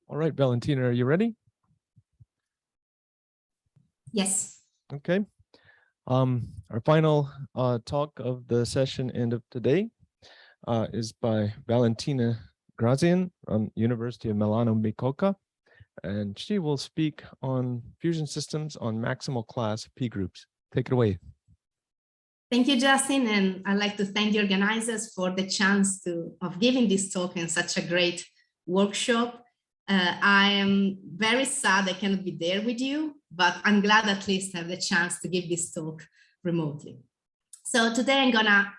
All right, Valentina, are you ready? Yes. Okay. Our final talk of the session and of today is by Valentina Grazian from University of Milano, Bicocca, and she will speak on fusion systems on maximal class P groups. Take it away. Thank you, Justin, and I'd like to thank the organizers for the chance of giving this talk in such a great workshop. I am very sad I cannot be there with you, but I'm glad at least I have the chance to give this talk remotely. So today I'm gonna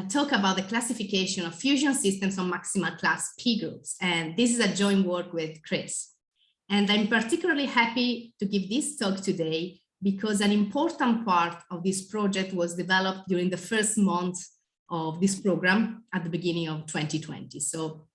talk about the classification of fusion systems on maximal class P groups, and this is a joint work with Chris. And I'm particularly happy to give this talk today because an important part of this project was developed during the first month of this program at the beginning of 2020. So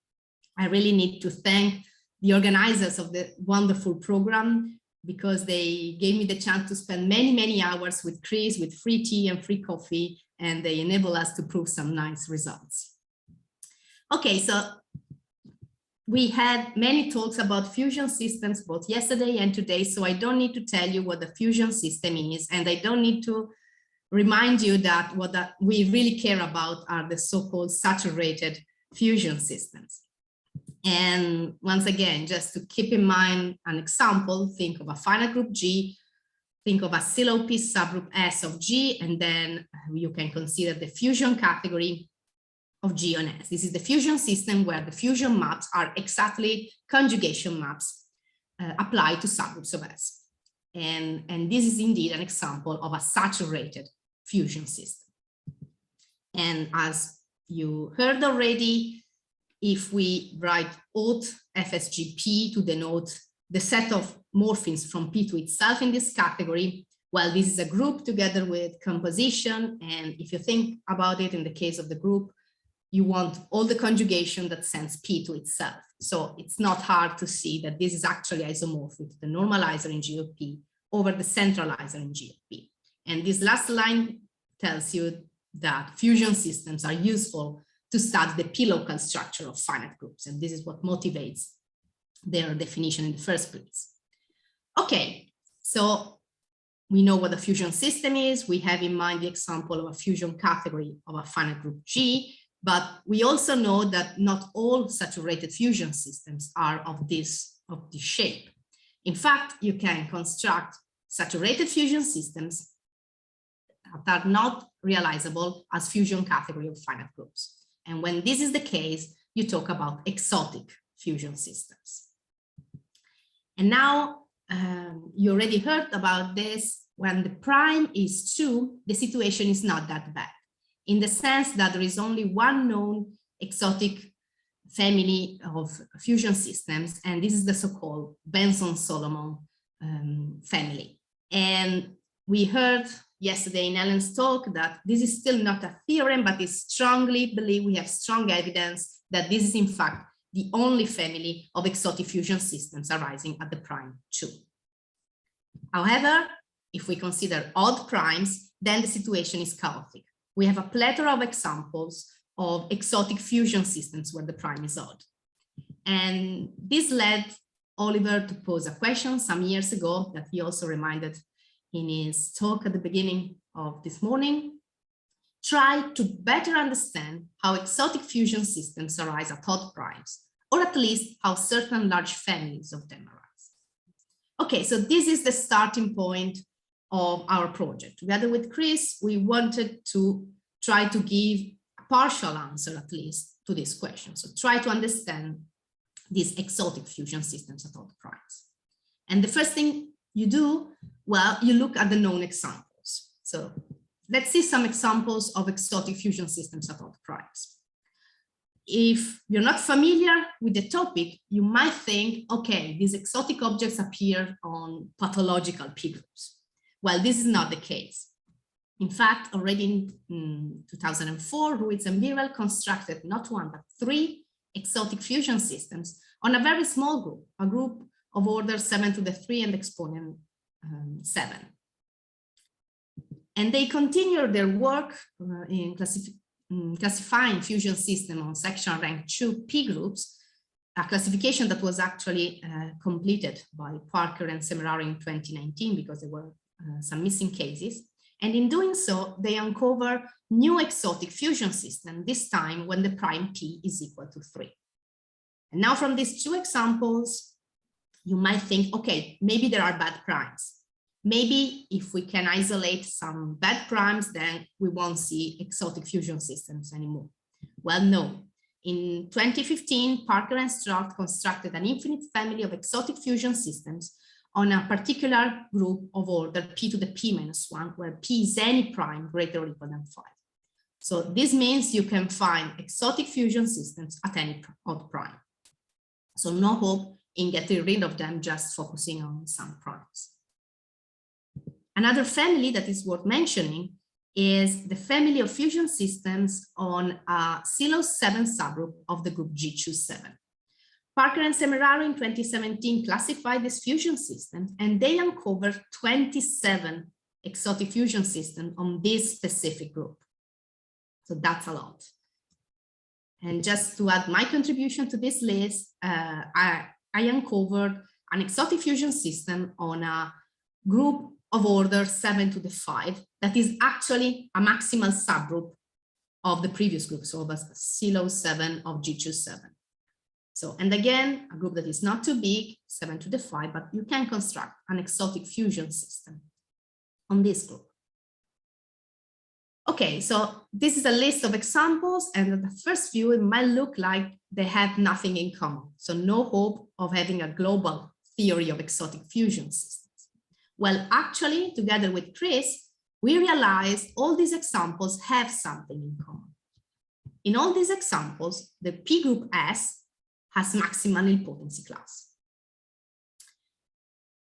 I really need to thank the organizers of the wonderful program because they gave me the chance to spend many, many hours with Chris with free tea and free coffee, and they enable us to prove some nice results. Okay, so we had many talks about fusion systems both yesterday and today, so I don't need to tell you what the fusion system is, and I don't need to remind you that what we really care about are the so-called saturated fusion systems. And once again, just to keep in mind an example, think of a finite group G, think of a Sylow P subgroup S of G, and then you can consider the fusion category of G on S. This is the fusion system where the fusion maps are exactly conjugation maps applied to subgroups of S. And this is indeed an example of a saturated fusion system. And as you heard already, if we write auth FSGP to denote the set of morphemes from P to itself in this category, well, this is a group together with composition. And if you think about it, in the case of the group, you want all the conjugation that sends P to itself. So it's not hard to see that this is actually isomorphic to the normalizer in G of P over the centralizer in G of P. And this last line tells you that fusion systems are useful to study the P-local structure of finite groups. And this is what motivates their definition in the first place. Okay, so we know what a fusion system is. We have in mind the example of a fusion category of a finite group G, but we also know that not all saturated fusion systems are of this shape. In fact, you can construct saturated fusion systems that are not realizable as fusion category of finite groups. And when this is the case, you talk about exotic fusion systems. And now you already heard about this. When the prime is 2, the situation is not that bad, in the sense that there is only one known exotic family of fusion systems, and this is the so-called Benson-Solomon family. And we heard yesterday in Ellen's talk that this is still not a theorem, but is strongly believed, we have strong evidence that this is in fact the only family of exotic fusion systems arising at the prime 2. However, if we consider odd primes, then the situation is chaotic. We have a plethora of examples of exotic fusion systems where the prime is odd. And this led Oliver to pose a question some years ago that he also reminded in his talk at the beginning of this morning. Try to better understand how exotic fusion systems arise at odd primes, or at least how certain large families of them arise. Okay, so this is the starting point of our project. Together with Chris, we wanted to try to give a partial answer, at least, to this question. So try to understand these exotic fusion systems at odd primes. And the first thing you do, well, you look at the known examples. So let's see some examples of exotic fusion systems at odd primes. If you're not familiar with the topic, you might think, okay, these exotic objects appear on pathological P groups. Well, this is not the case. In fact, already in 2004, Ruiz and Birrell constructed not one, but 3 exotic fusion systems on a very small group, a group of order 7 to the 3 and exponent 7. And they continued their work in classifying fusion system on section rank 2 P groups, a classification that was actually completed by Parker and Semeraro in 2019 because there were some missing cases. And in doing so, they uncover new exotic fusion system, this time when the prime P is equal to 3. And now from these two examples, you might think, okay, maybe there are bad primes. Maybe if we can isolate some bad primes, then we won't see exotic fusion systems anymore. Well, no. In 2015, Parker and Strout constructed an infinite family of exotic fusion systems on a particular group of order P to the P minus 1, where P is any prime greater or equal than 5. So this means you can find exotic fusion systems at any odd prime. So no hope in getting rid of them, just focusing on some primes. Another family that is worth mentioning is the family of fusion systems on a Sylow 7 subgroup of the group G27. Parker and Semeraro in 2017 classified these fusion systems, and they uncovered 27 exotic fusion systems on this specific group. So that's a lot. And just to add my contribution to this list, I uncovered an exotic fusion system on a group of order 7 to the 5 that is actually a maximal subgroup of the previous group, so of a Sylow 7 of G27. So, and again, a group that is not too big, 7 to the 5, but you can construct an exotic fusion system on this group. Okay, so this is a list of examples, and at the first view, it might look like they have nothing in common. So no hope of having a global theory of exotic fusion systems. Well, actually, together with Chris, we realized all these examples have something in common. In all these examples, the P group S has maximal nilpotency class.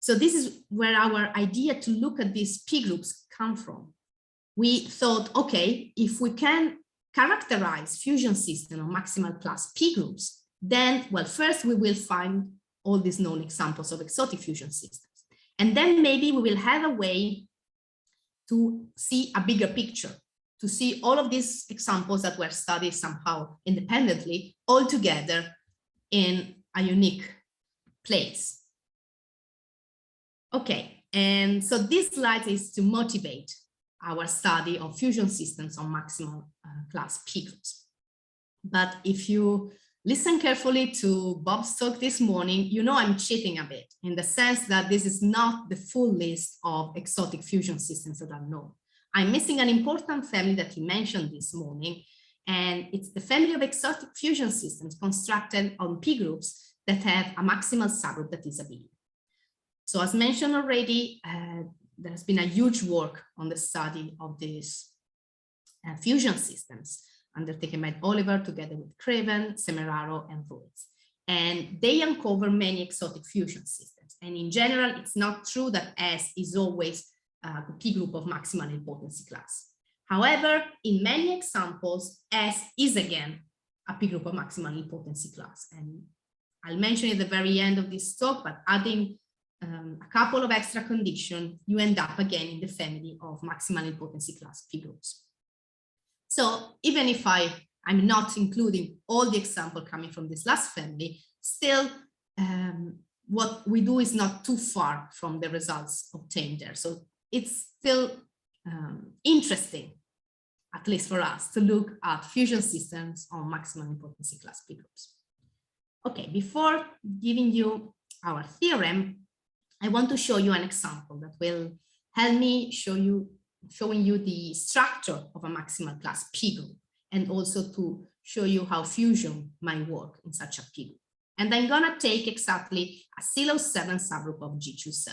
So this is where our idea to look at these P groups come from. We thought, okay, if we can characterize fusion system of maximal class P groups, then, well, first we will find all these known examples of exotic fusion systems. And then maybe we will have a way to see a bigger picture, to see all of these examples that were studied somehow independently, all together in a unique place. Okay, and so this slide is to motivate our study of fusion systems on maximal class P groups. But if you listen carefully to Bob's talk this morning, you know I'm cheating a bit in the sense that this is not the full list of exotic fusion systems that are known. I'm missing an important family that he mentioned this morning, and it's the family of exotic fusion systems constructed on P groups that have a maximal subgroup that is abelian. So as mentioned already, there's been a huge work on the study of these fusion systems undertaken by Oliver together with Craven, Semeraro, and Ruiz. And they uncover many exotic fusion systems. And in general, it's not true that S is always the P group of maximal nilpotency class. However, in many examples, S is again a P group of maximal nilpotency class. And I'll mention at the very end of this talk, but adding a couple of extra conditions, you end up again in the family of maximal nilpotency class P groups. So even if I'm not including all the examples coming from this last family, still what we do is not too far from the results obtained there. So it's still interesting, at least for us, to look at fusion systems on maximal nilpotency class P groups. Okay, before giving you our theorem, I want to show you an example that will help me showing you the structure of a maximal class P group, and also to show you how fusion might work in such a P group. And I'm gonna take exactly a Sylow 7 subgroup of G27.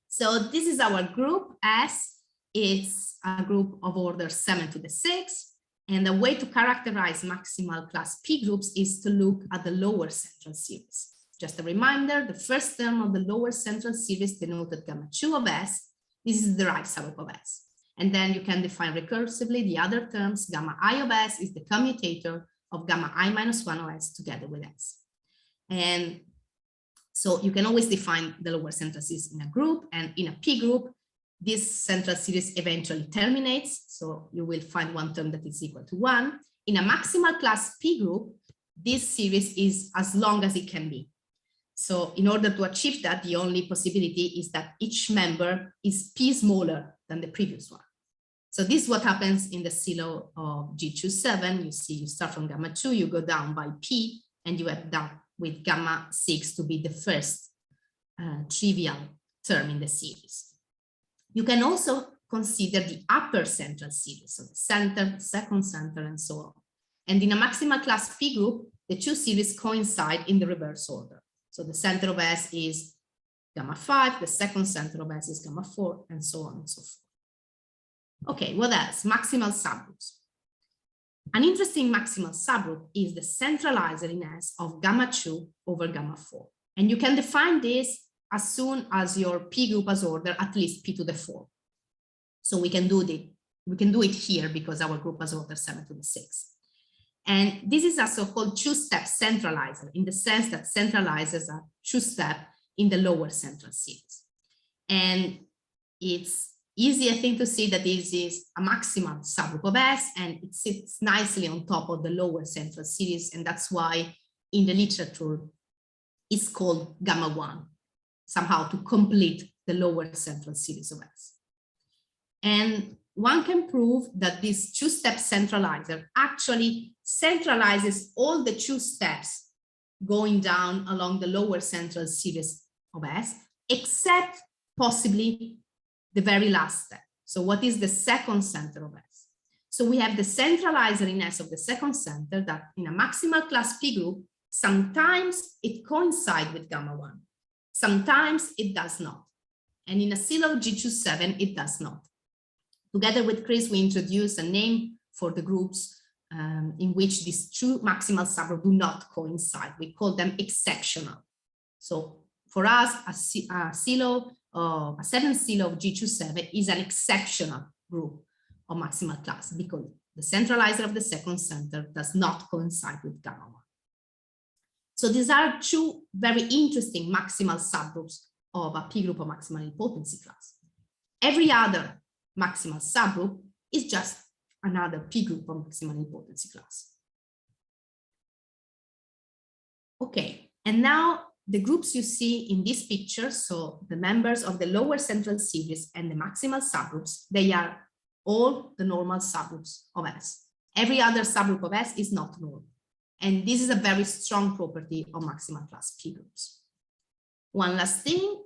So this is our group S. It's a group of order 7 to the 6. And the way to characterize maximal class P groups is to look at the lower central series. Just a reminder, the first term of the lower central series denoted gamma 2 of S. This is the right subgroup of S. And then you can define recursively the other terms. Gamma I of S is the commutator of gamma I minus 1 of S together with S. And so you can always define the lower central series in a group, and in a P group, this central series eventually terminates. So you will find one term that is equal to 1. In a maximal class P group, this series is as long as it can be. So in order to achieve that, the only possibility is that each member is P smaller than the previous one. So this is what happens in the Sylow of G27. You see, you start from gamma 2, you go down by P, and you end up with gamma 6 to be the first trivial term in the series. You can also consider the upper central series, so the center, the second center, and so on. And in a maximal class P group, the two series coincide in the reverse order. So the center of S is gamma 5, the second center of S is gamma 4, and so on and so forth. Okay, what else? Maximal subgroups. An interesting maximal subgroup is the centralizer in S of gamma 2 over gamma 4. And you can define this as soon as your P group has order at least P to the 4. So we can do it here because our group has order 7 to the 6. And this is a so-called two-step centralizer in the sense that centralizers are two-step in the lower central series. And it's easy, I think, to see that this is a maximal subgroup of S, and it sits nicely on top of the lower central series. And that's why in the literature, it's called gamma 1, somehow to complete the lower central series of S. And one can prove that this two-step centralizer actually centralizes all the two steps going down along the lower central series of S, except possibly the very last step. So what is the second center of S? So we have the centralizer in S of the second center that in a maximal class P group, sometimes it coincides with gamma 1, sometimes it does not. And in a Sylow G27, it does not. Together with Chris, we introduced a name for the groups in which these two maximal subgroups do not coincide. We call them exceptional. So for us, a 7 Sylow of G27 is an exceptional group of maximal class because the centralizer of the second center does not coincide with gamma 1. So these are two very interesting maximal subgroups of a P group of maximal nilpotency class. Every other maximal subgroup is just another P group of maximal nilpotency class. Okay, and now the groups you see in this picture, so the members of the lower central series and the maximal subgroups, they are all the normal subgroups of S. Every other subgroup of S is not normal. And this is a very strong property of maximal class P groups. One last thing,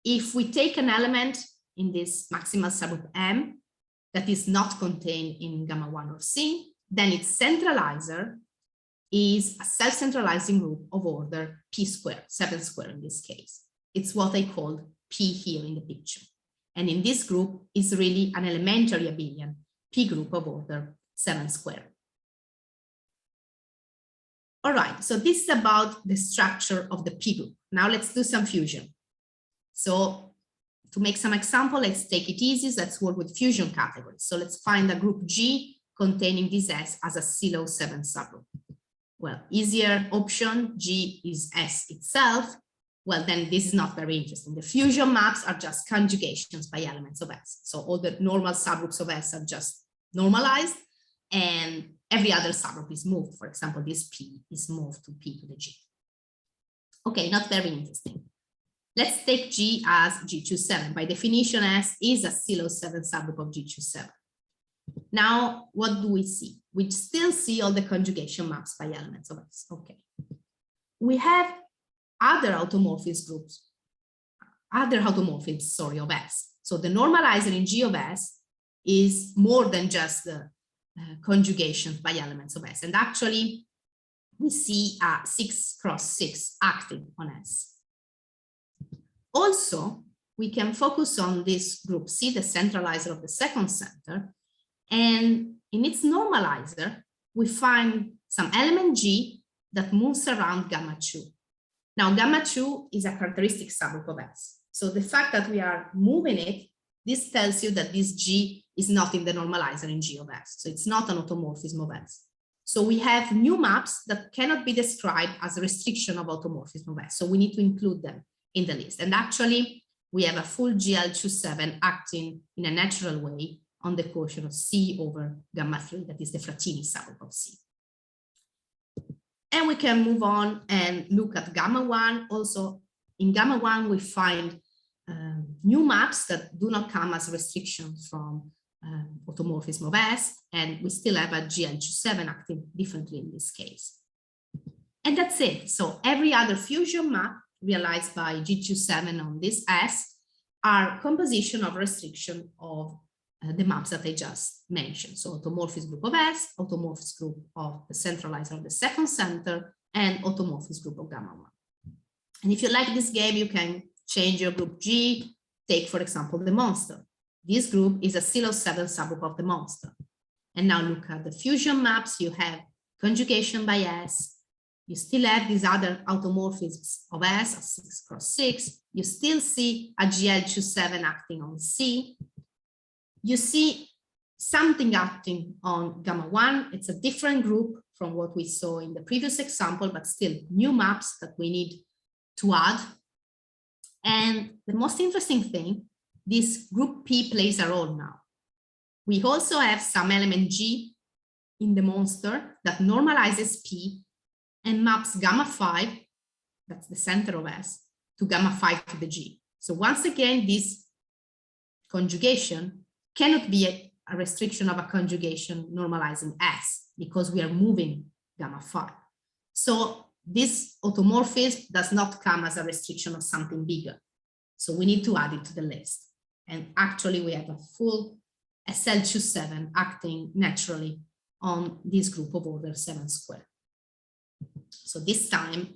if we take an element in this maximal subgroup M that is not contained in gamma 1 or C, then its centralizer is a self-centralizing group of order P squared, 7 squared in this case. It's what I called P here in the picture. And in this group is really an elementary abelian P group of order 7 squared. All right, so this is about the structure of the P group. Now let's do some fusion. So to make some example, let's take it easy. Let's work with fusion categories. So let's find a group G containing this S as a Sylow 7 subgroup. Well, easier option, G is S itself. Well, then this is not very interesting. The fusion maps are just conjugations by elements of S. So all the normal subgroups of S are just normalized, and every other subgroup is moved. For example, this P is moved to P to the G. Okay, not very interesting. Let's take G as G27. By definition, S is a Sylow 7 subgroup of G27. Now, what do we see? We still see all the conjugation maps by elements of S. Okay. We have other automorphisms groups, of S. So the normalizer in G of S is more than just the conjugations by elements of S. And actually, we see a 6 cross 6 active on S. Also, we can focus on this group C, the centralizer of the second center, and in its normalizer, we find some element G that moves around gamma 2. Now, gamma 2 is a characteristic subgroup of S. So the fact that we are moving it, this tells you that this G is not in the normalizer in G of S. So it's not an automorphism of S. So we have new maps that cannot be described as a restriction of automorphism of S. So we need to include them in the list. And actually, we have a full GL27 acting in a natural way on the quotient of C over gamma 3, that is the Frattini subgroup of C. And we can move on and look at gamma 1. Also, in gamma 1, we find new maps that do not come as restrictions from automorphism of S, and we still have a GL27 acting differently in this case. And that's it. So every other fusion map realized by G27 on this S are composition of restriction of the maps that I just mentioned. So automorphism group of S, automorphism group of the centralizer of the second center, and automorphism group of gamma 1. And if you like this game, you can change your group G. Take, for example, the monster. This group is a Sylow 7 subgroup of the monster. And now look at the fusion maps. You have conjugation by S. You still have these other automorphisms of S, of 6 cross 6. You still see a GL27 acting on C. You see something acting on gamma 1. It's a different group from what we saw in the previous example, but still new maps that we need to add. And the most interesting thing, this group P plays a role now. We also have some element G in the monster that normalizes P and maps gamma 5, that's the center of S, to gamma 5 to the G. So once again, this conjugation cannot be a restriction of a conjugation normalizing S because we are moving gamma 5. So this automorphism does not come as a restriction of something bigger. So we need to add it to the list. And actually we have a full SL27 acting naturally on this group of order 7 squared. So this time,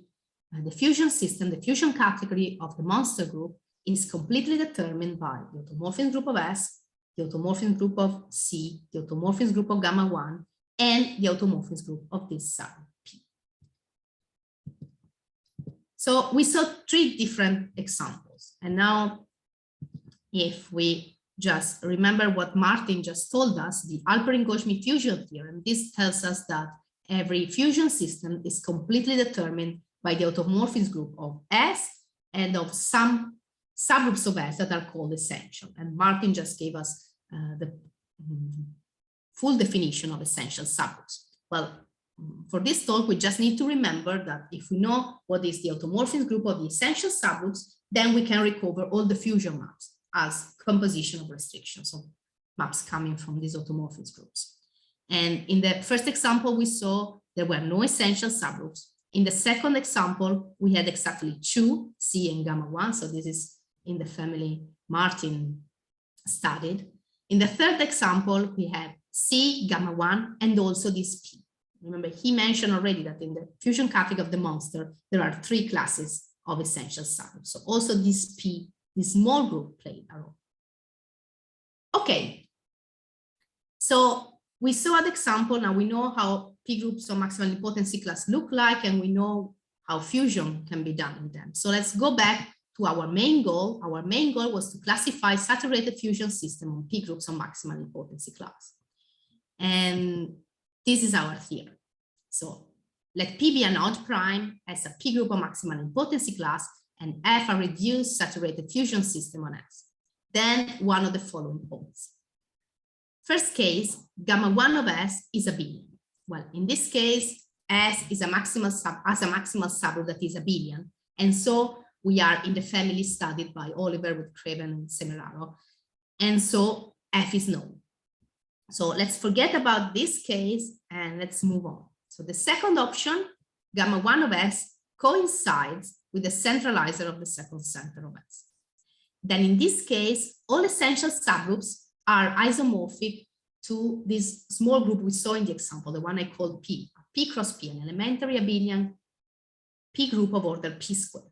the fusion system, the fusion category of the monster group is completely determined by the automorphism group of S, the automorphism group of C, the automorphism group of gamma 1, and the automorphism group of this subgroup P. So we saw 3 different examples. And now, if we just remember what Martin just told us, the Algorithmic fusion theorem, this tells us that every fusion system is completely determined by the automorphism group of S and of some subgroups of S that are called essential. And Martin just gave us the full definition of essential subgroups. Well, for this talk, we just need to remember that if we know what is the automorphism group of the essential subgroups, then we can recover all the fusion maps as composition of restrictions, so maps coming from these automorphism groups. And in the first example, we saw there were no essential subgroups. In the second example, we had exactly 2, C and gamma 1. So this is in the family Martin studied. In the third example, we have C, gamma 1, and also this P. Remember, he mentioned already that in the fusion category of the monster, there are 3 classes of essential subgroups. So also this P, this small group played a role. Okay. So we saw the example. Now we know how P groups of maximal nilpotency class look like, and we know how fusion can be done in them. So let's go back to our main goal. Our main goal was to classify saturated fusion system on P groups of maximal nilpotency class. And this is our theorem. So let P be an odd prime as a P group of maximal nilpotency class and F a reduced saturated fusion system on S. Then one of the following holds. First case, gamma 1 of S is abelian. Well, in this case, S is a maximal subgroup that is abelian. And so we are in the family studied by Oliver with Craven and Semeraro. And so F is known. So let's forget about this case and let's move on. So the second option, gamma 1 of S, coincides with the centralizer of the second center of S. Then in this case, all essential subgroups are isomorphic to this small group we saw in the example, the one I called P, P cross P, an elementary abelian P group of order P squared.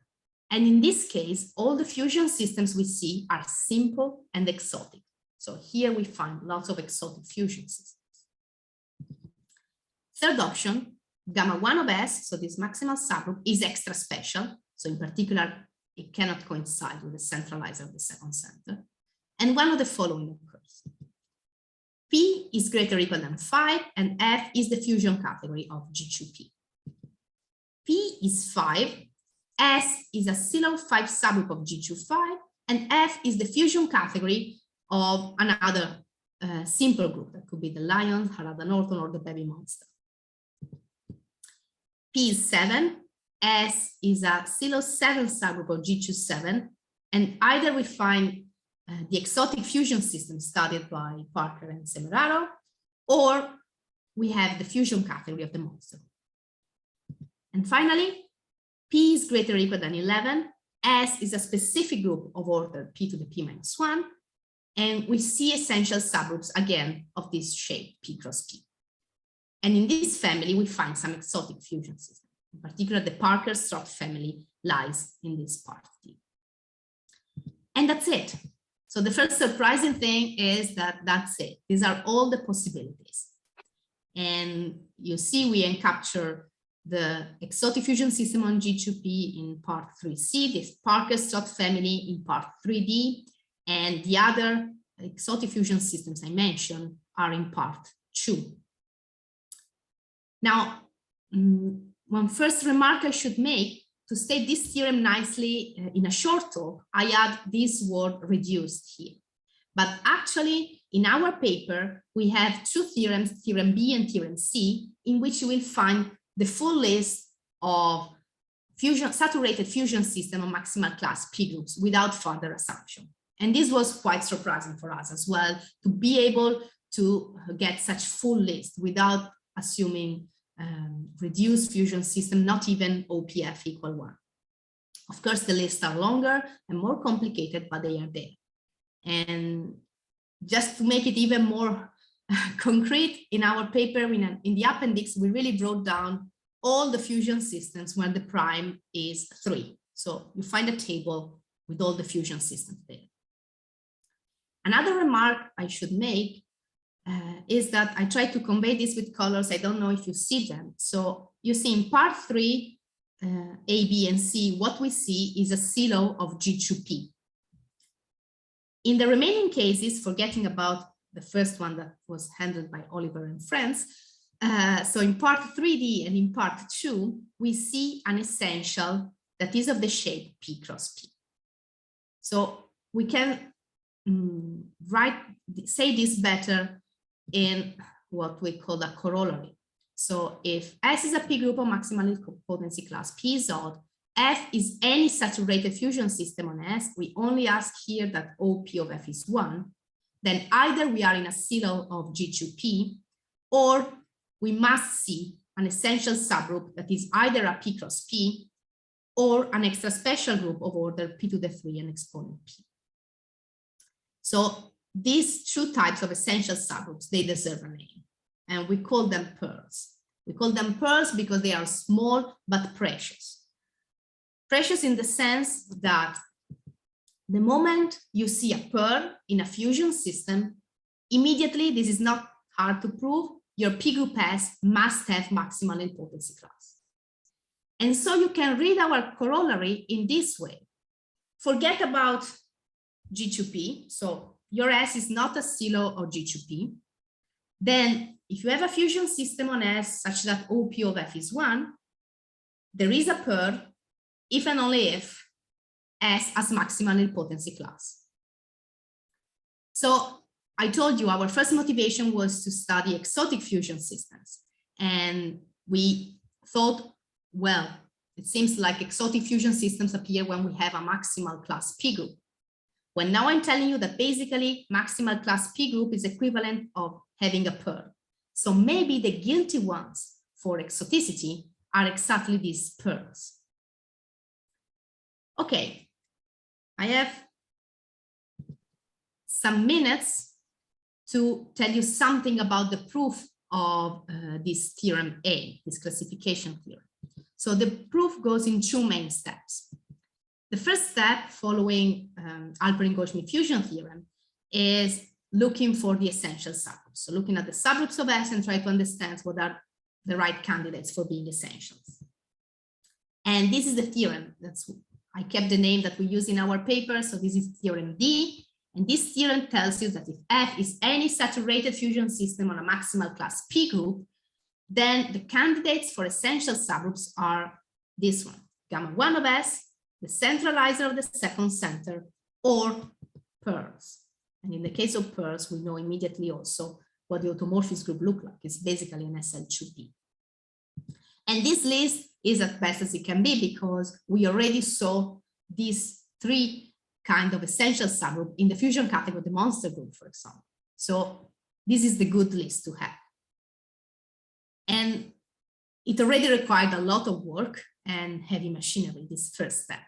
And in this case, all the fusion systems we see are simple and exotic. So here we find lots of exotic fusion systems. Third option, gamma 1 of S, so this maximal subgroup is extra special. So in particular, it cannot coincide with the centralizer of the second center. And one of the following occurs. P is greater or equal than 5, and F is the fusion category of G2P. P is 5, S is a Sylow 5 subgroup of G25, and F is the fusion category of another simple group. That could be the lion, Harada Norton, or the baby monster. P is 7, S is a Sylow 7 subgroup of G27, and either we find the exotic fusion system studied by Parker and Semeraro, or we have the fusion category of the monster. And finally, P is greater or equal than 11, S is a specific group of order P to the P minus 1, and we see essential subgroups again of this shape P cross P. And in this family, we find some exotic fusion systems. In particular, the Parker-Strock family lies in this part of T. And that's it. So the first surprising thing is that that's it. These are all the possibilities. And you see we encapture the exotic fusion system on G2P in part 3C, this Parker-Strock family in part 3D, and the other exotic fusion systems I mentioned are in part 2. Now, one first remark I should make to state this theorem nicely in a short talk, I add this word reduced here. But actually, in our paper, we have two theorems, Theorem B and Theorem C, in which you will find the full list of saturated fusion system of maximal class P groups without further assumption. And this was quite surprising for us as well, to be able to get such full list without assuming reduced fusion system, not even OPF equal 1. Of course, the lists are longer and more complicated, but they are there. And just to make it even more concrete, in our paper, in the appendix, we really wrote down all the fusion systems where the prime is 3. So you find a table with all the fusion systems there. Another remark I should make is that I try to convey this with colors. I don't know if you see them. So you see in part 3, A, B, and C, what we see is a Sylow of G2P. In the remaining cases, forgetting about the first one that was handled by Oliver and friends, so in part 3D and in part 2, we see an essential that is of the shape P cross P. So we can say this better in what we call a corollary. So if S is a P group of maximal potency class P is odd, F is any saturated fusion system on S, we only ask here that OP of F is 1, then either we are in a Sylow of G2P, or we must see an essential subgroup that is either a P cross P or an extra special group of order P to the 3 and exponent P. So these two types of essential subgroups, they deserve a name, and we call them pearls. We call them pearls because they are small but precious. Precious in the sense that the moment you see a pearl in a fusion system, immediately, this is not hard to prove, your P group S must have maximal nilpotency class. And so you can read our corollary in this way. Forget about G2P, so your S is not a Sylow of G2P. Then if you have a fusion system on S such that OP of F is 1, there is a pearl if and only if S has maximal nilpotency class. So I told you our first motivation was to study exotic fusion systems. And we thought, well, it seems like exotic fusion systems appear when we have a maximal class P group. Well, now I'm telling you that basically maximal class P group is equivalent of having a pearl. So maybe the guilty ones for exoticity are exactly these pearls. Okay, I have some minutes to tell you something about the proof of this theorem A, this classification theorem. So the proof goes in two main steps. The first step following Algorithmic fusion theorem is looking for the essential subgroups. So looking at the subgroups of S and try to understand what are the right candidates for being essentials. And this is the theorem. I kept the name that we use in our paper. So this is theorem D. And this theorem tells you that if F is any saturated fusion system on a maximal class P group, then the candidates for essential subgroups are this one, gamma 1 of S, the centralizer of the second center, or pairs. And in the case of pairs, we know immediately also what the automorphism group look like. It's basically an SL2P. And this list is as best as it can be because we already saw these three kind of essential subgroup in the fusion category, the monster group, for example. So this is the good list to have. And it already required a lot of work and heavy machinery, this first step.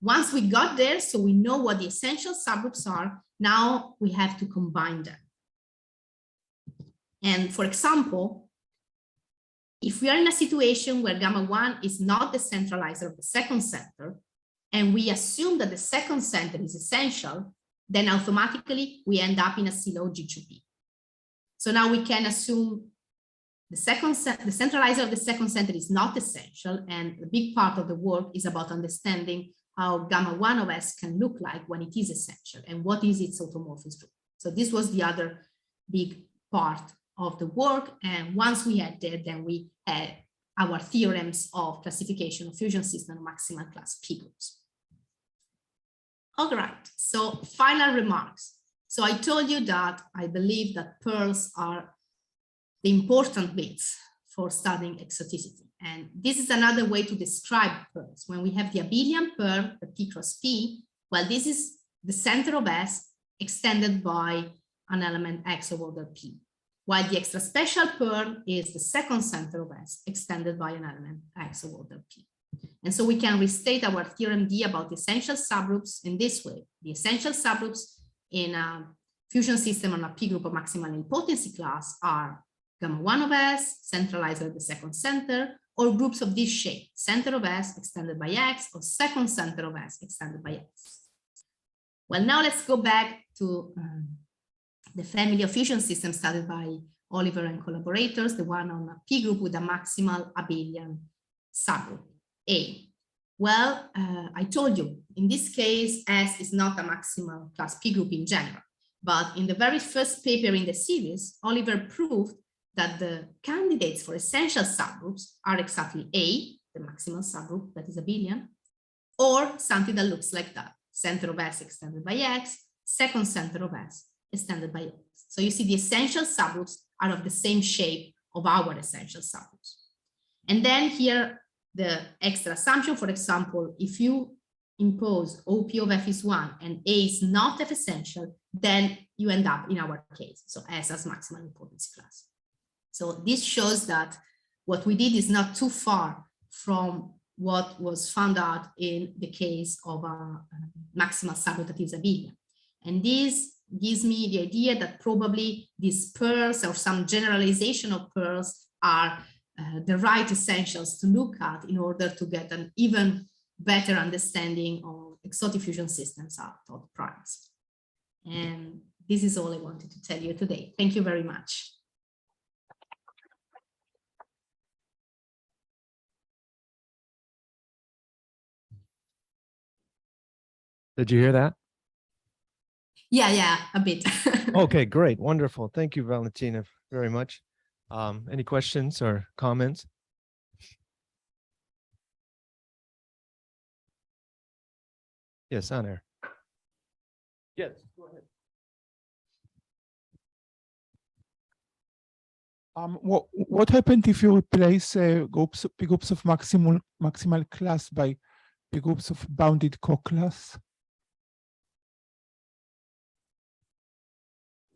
Once we got there, so we know what the essential subgroups are, now we have to combine them. And for example, if we are in a situation where gamma 1 is not the centralizer of the second center, and we assume that the second center is essential, then automatically we end up in a Sylow G2P. So now we can assume the centralizer of the second center is not essential, and a big part of the work is about understanding how gamma 1 of S can look like when it is essential and what is its automorphism group. So this was the other big part of the work. And once we had that, then we had our theorems of classification of fusion system of maximal class P groups. All right, so final remarks. So I told you that I believe that pairs are the important bits for studying exoticity. And this is another way to describe pairs. When we have the abelian pair, the P cross P, well, this is the center of S extended by an element X of order P, while the extra special pair is the second center of S extended by an element X of order P. And so we can restate our theorem D about the essential subgroups in this way. The essential subgroups in a fusion system on a P group of maximal nilpotency class are gamma 1 of S, centralizer at the second center, or groups of this shape, center of S extended by X, or second center of S extended by X. Well, now let's go back to the family of fusion systems studied by Oliver and collaborators, the one on a P group with a maximal abelian subgroup, A. Well, I told you, in this case, S is not a maximal class P group in general, but in the very first paper in the series, Oliver proved that the candidates for essential subgroups are exactly A, the maximal subgroup that is abelian, or something that looks like that, center of S extended by X, second center of S extended by X. So you see the essential subgroups are of the same shape of our essential subgroups. And then here, the extra assumption, for example, if you impose OP of F is 1 and A is not F essential, then you end up in our case, so S as maximal nilpotency class. So this shows that what we did is not too far from what was found out in the case of a maximal subgroup that is abelian. And this gives me the idea that probably these pairs or some generalization of pairs are the right essentials to look at in order to get an even better understanding of exotic fusion systems out of primes. And this is all I wanted to tell you today. Thank you very much. Did you hear that? Yeah, a bit. Okay, great. Wonderful. Thank you, Valentina, very much. Any questions or comments? Yes, on air. Yes, go ahead. What happened if you replace P groups of maximal class by P groups of bounded co-class?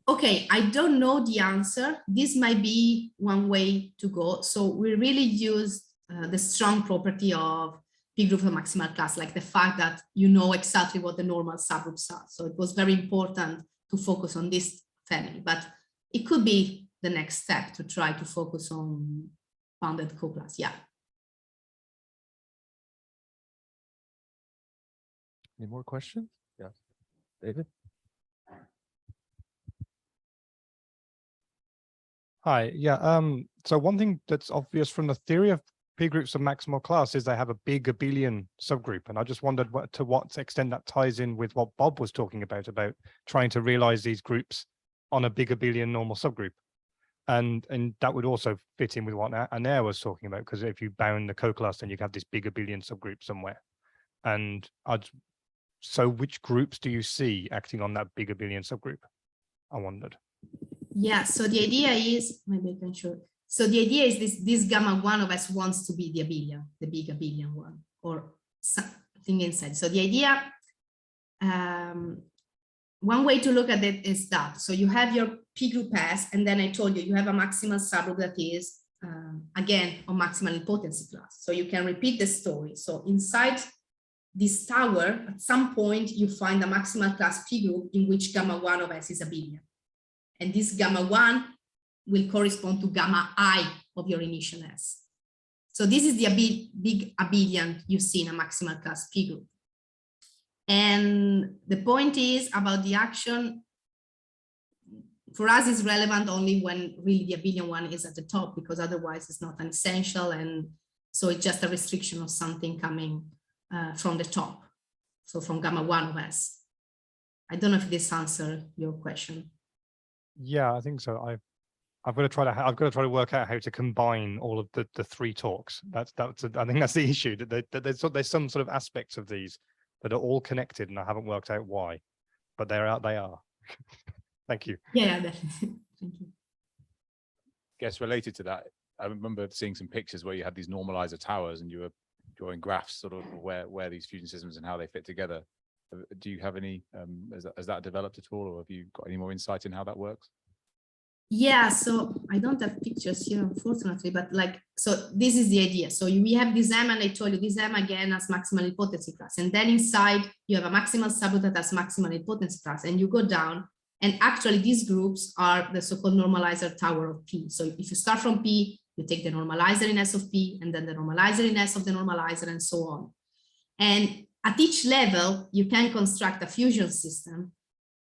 Okay, I don't know the answer. This might be one way to go. So we really use the strong property of P group of maximal class, like the fact that you know exactly what the normal subgroups are. So it was very important to focus on this family, but it could be the next step to try to focus on bounded co-class. Yeah. Any more questions? Yeah, David. Hi, yeah. So one thing that's obvious from the theory of P groups of maximal class is they have a big abelian subgroup, and I just wondered to what extent that ties in with what Bob was talking about trying to realize these groups on a big abelian normal subgroup, and that would also fit in with what Anair was talking about, because if you bound the co-class, then you have this big abelian subgroup somewhere, and So which groups do you see acting on that big abelian subgroup? I wondered. Yeah, so the idea is, maybe I can show it. So the idea is this gamma 1 of S wants to be the abelian, the big abelian one, or something inside. So the idea, one way to look at it is that. So you have your P group S, and then I told you, you have a maximal subgroup that is, again, on maximal nilpotency class. So you can repeat the story. So inside this tower, at some point, you find a maximal class P group in which gamma 1 of S is abelian. And this gamma 1 will correspond to gamma I of your initial S. So this is the big abelian you see in a maximal class P group. And the point is about the action, for us is relevant only when really the abelian one is at the top, because otherwise it's not an essential. And so it's just a restriction of something coming from the top. So from gamma 1 of S. I don't know if this answers your question. Yeah, I think so. I've got to try to work out how to combine all of the three talks. I think that's the issue, that there's some sort of aspects of these that are all connected, and I haven't worked out why, but they are. Thank you. Yeah, definitely. Thank you. Guess related to that, I remember seeing some pictures where you had these normalizer towers and you were drawing graphs sort of where these fusion systems and how they fit together. Do you have any, has that developed at all, or have you got any more insight in how that works? Yeah, so I don't have pictures here, unfortunately, but like, so this is the idea. So we have this M, and I told you this M again as maximal nilpotency class. And then inside you have a maximal subgroup that has maximal nilpotency class, and you go down, and actually these groups are the so-called normalizer tower of P. So if you start from P, you take the normalizer in S of P, and then the normalizer in S of the normalizer, and so on. And at each level, you can construct a fusion system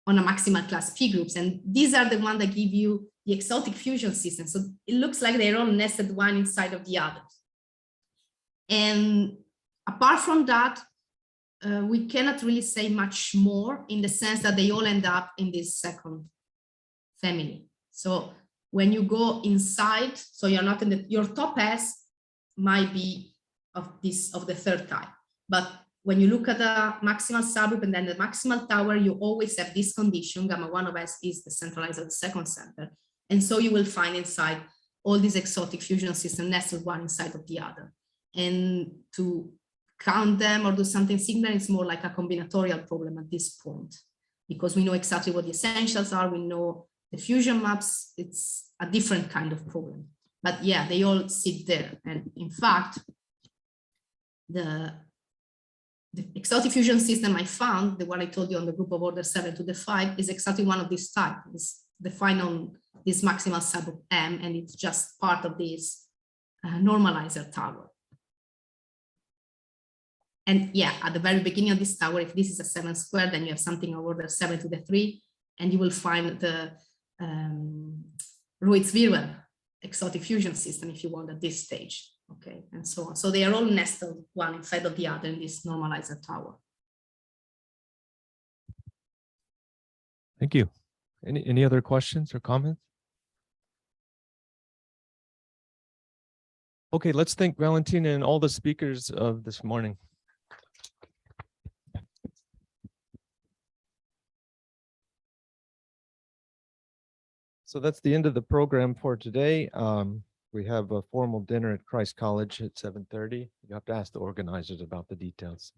on a maximal class P groups. And these are the ones that give you the exotic fusion system. So it looks like they're all nested one inside of the other. And apart from that, we cannot really say much more, in the sense that they all end up in this second family. So when you go inside, so you're not in your top S might be of the third type. But when you look at the maximal subgroup and then the maximal tower, you always have this condition, gamma 1 of S is the centralized at the second center. And so you will find inside all these exotic fusion systems nested one inside of the other. And to count them or do something similar, it's more like a combinatorial problem at this point, because we know exactly what the essentials are, we know the fusion maps, it's a different kind of problem. But yeah, they all sit there. And in fact, the exotic fusion system I found, the one I told you on the group of order 7 to the 5, is exactly one of this type. It's defined on this maximal subgroup M, and it's just part of this normalizer tower. And yeah, at the very beginning of this tower, if this is a 7 squared, then you have something of order 7 to the 3, and you will find the Ruiz-Virwell exotic fusion system if you want at this stage. Okay, and so on. So they are all nested one inside of the other in this normalizer tower. Thank you. Any other questions or comments? Okay, let's thank Valentina and all the speakers of this morning. So that's the end of the program for today. We have a formal dinner at Christ College at 7:30. You have to ask the organizers about the details.